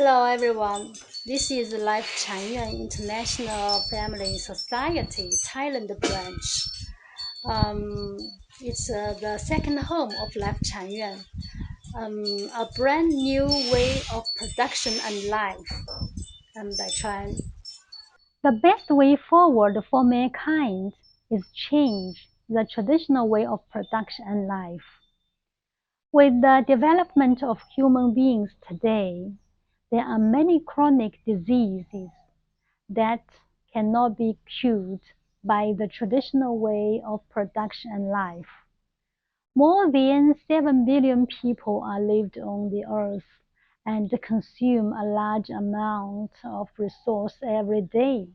Hello everyone, this is Lifechanyuan International Family Society Thailand branch. Um, it's the second home of Lifechanyuan, a brand new way of production and life. I'm Lifechan. The best way forward for mankind is change the traditional way of production and life. With the development of human beings today, there are many chronic diseases that cannot be cured by the traditional way of production and life. More than 7 billion people are lived on the earth and consume a large amount of resource every day.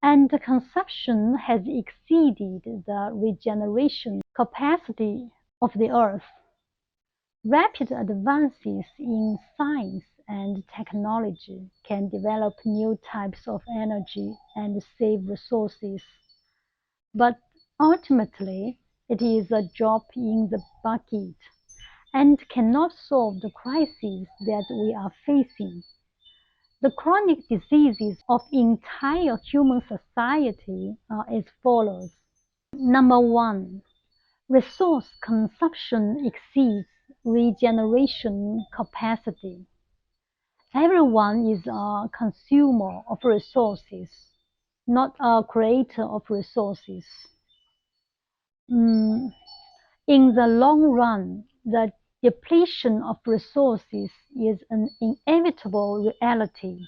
And the consumption has exceeded the regeneration capacity of the earth. Rapid advances in science and technology can develop new types of energy and save resources. But ultimately, it is a drop in the bucket and cannot solve the crises that we are facing. The chronic diseases of entire human society are as follows. Number one, resource consumption exceeds regeneration capacity. Everyone is a consumer of resources, not a creator of resources. Mm, In the long run, the depletion of resources is an inevitable reality.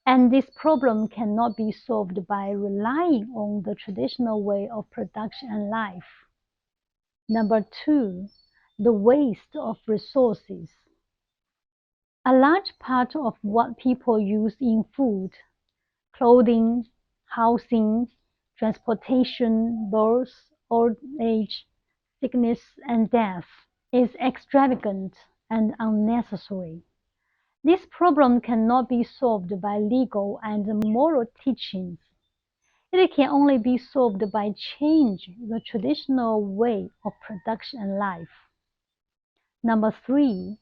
And this problem cannot be solved by relying on the traditional way of production and life. Number two, the waste of resources. A large part of what people use in food, clothing, housing, transportation, birth, old age, sickness, and death is extravagant and unnecessary. This problem cannot be solved by legal and moral teachings. It can only be solved by changing the traditional way of production and life. Number three,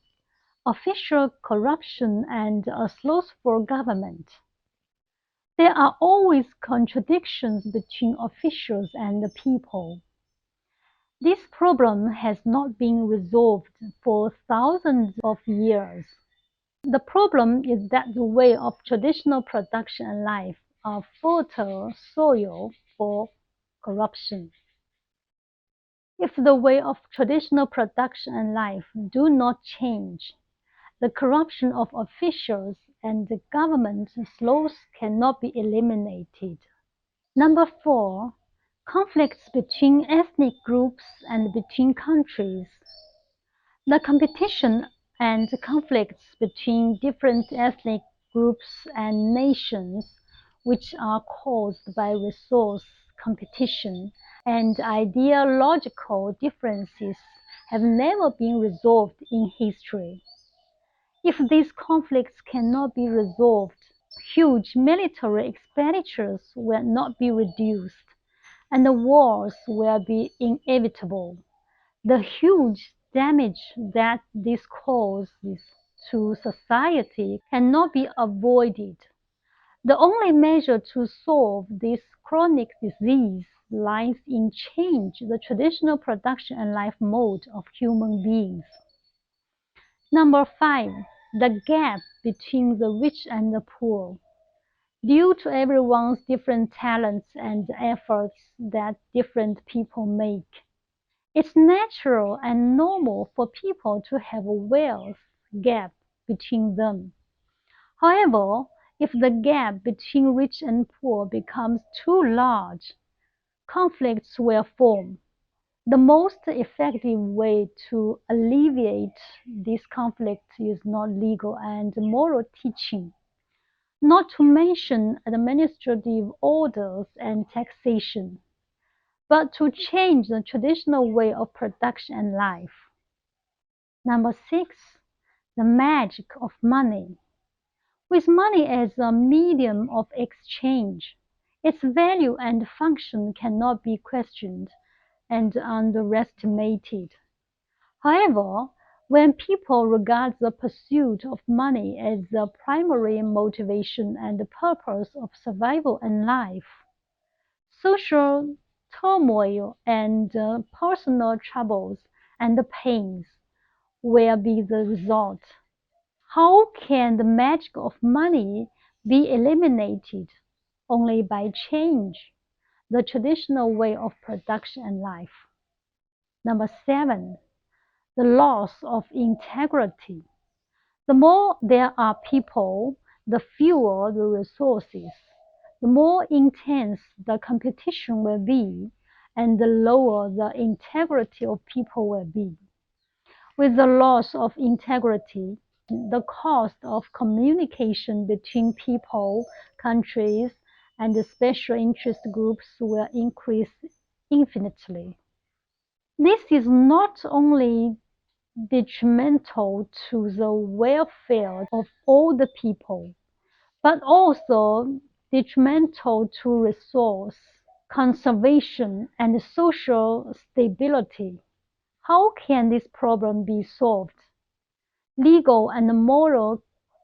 official corruption and a slothful government. There are always contradictions between officials and the people. This problem has not been resolved for thousands of years. The problem is that the way of traditional production and life are fertile soil for corruption. If the way of traditional production and life do not change, the corruption of officials and the government sloths cannot be eliminated. Number four, conflicts between ethnic groups and between countries. The competition and conflicts between different ethnic groups and nations, which are caused by resource competition and ideological differences, have never been resolved in history. If these conflicts cannot be resolved, huge military expenditures will not be reduced, and the wars will be inevitable. The huge damage that this causes to society cannot be avoided. The only measure to solve this chronic disease lies in change the traditional production and life mode of human beings. Number five, the gap between the rich and the poor. Due to everyone's different talents and efforts that different people make, it's natural and normal for people to have a wealth gap between them. However, if the gap between rich and poor becomes too large, conflicts will form. The most effective way to alleviate this conflict is not legal and moral teaching, not to mention administrative orders and taxation, but to change the traditional way of production and life. Number six, the magic of money. With money as a medium of exchange, its value and function cannot be questioned and underestimated. However, When people regard the pursuit of money as the primary motivation and the purpose of survival and life, social turmoil and personal troubles and pains will be the result. How can the magic of money be eliminated? Only by change the traditional way of production and life. Number 7, the loss of integrity. The more there are people, the fewer the resources, the more intense the competition will be, and the lower the integrity of people will be. With the loss of integrity, the cost of communication between people, countries, and special interest groups will increase infinitely. This is not only detrimental to the welfare of all the people, but also detrimental to resource conservation and social stability. How can this problem be solved? Legal and moral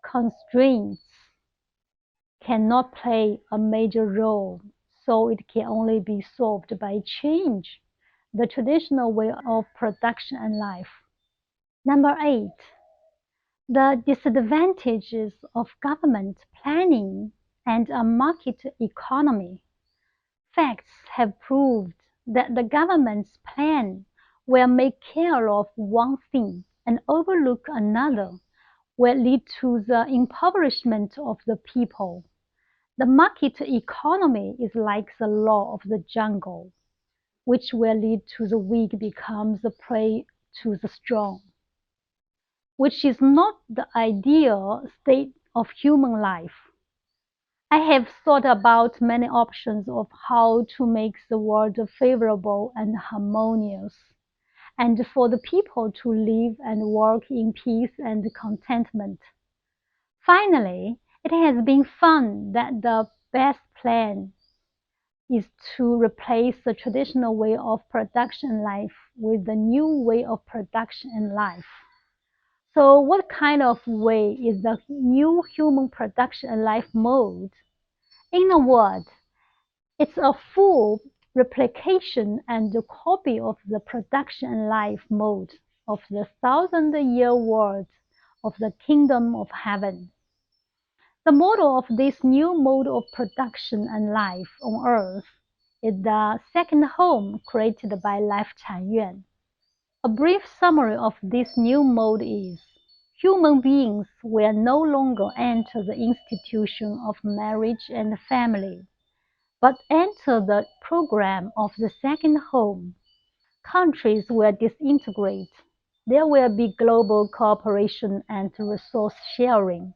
constraints cannot play a major role, so it can only be solved by change the traditional way of production and life. Number 8, the disadvantages of government planning and a market economy. Facts have proved that the government's plan will make care of one thing and overlook another, will lead to the impoverishment of the people. The market economy is like the law of the jungle, which will lead to the weak becomes the prey to the strong, which is not the ideal state of human life. I have thought about many options of how to make the world favorable and harmonious, and for the people to live and work in peace and contentment. Finally, it has been found that the best plan is to replace the traditional way of production life with the new way of production and life. So what kind of way is the new human production and life mode? In a word, it's a full replication and copy of the production and life mode of the thousand-year world of the kingdom of heaven. The model of this new mode of production and life on earth is the second home created by Lifechanyuan. A brief summary of this new mode is: human beings will no longer enter the institution of marriage and family, but enter the program of the second home. Countries will disintegrate. There will be global cooperation and resource sharing.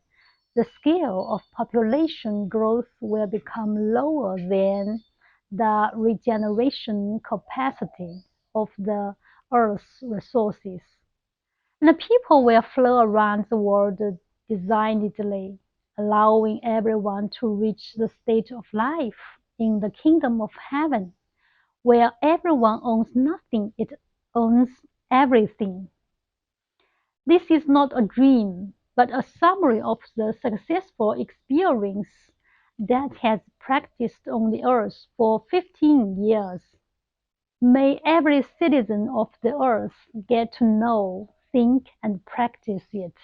The scale of population growth will become lower than the regeneration capacity of the Earth's resources. And the people will flow around the world designedly, allowing everyone to reach the state of life in the kingdom of heaven, where everyone owns nothing, it owns everything. This is not a dream, but a summary of the successful experience that has practiced on the earth for 15 years. May every citizen of the earth get to know, think, and practice it.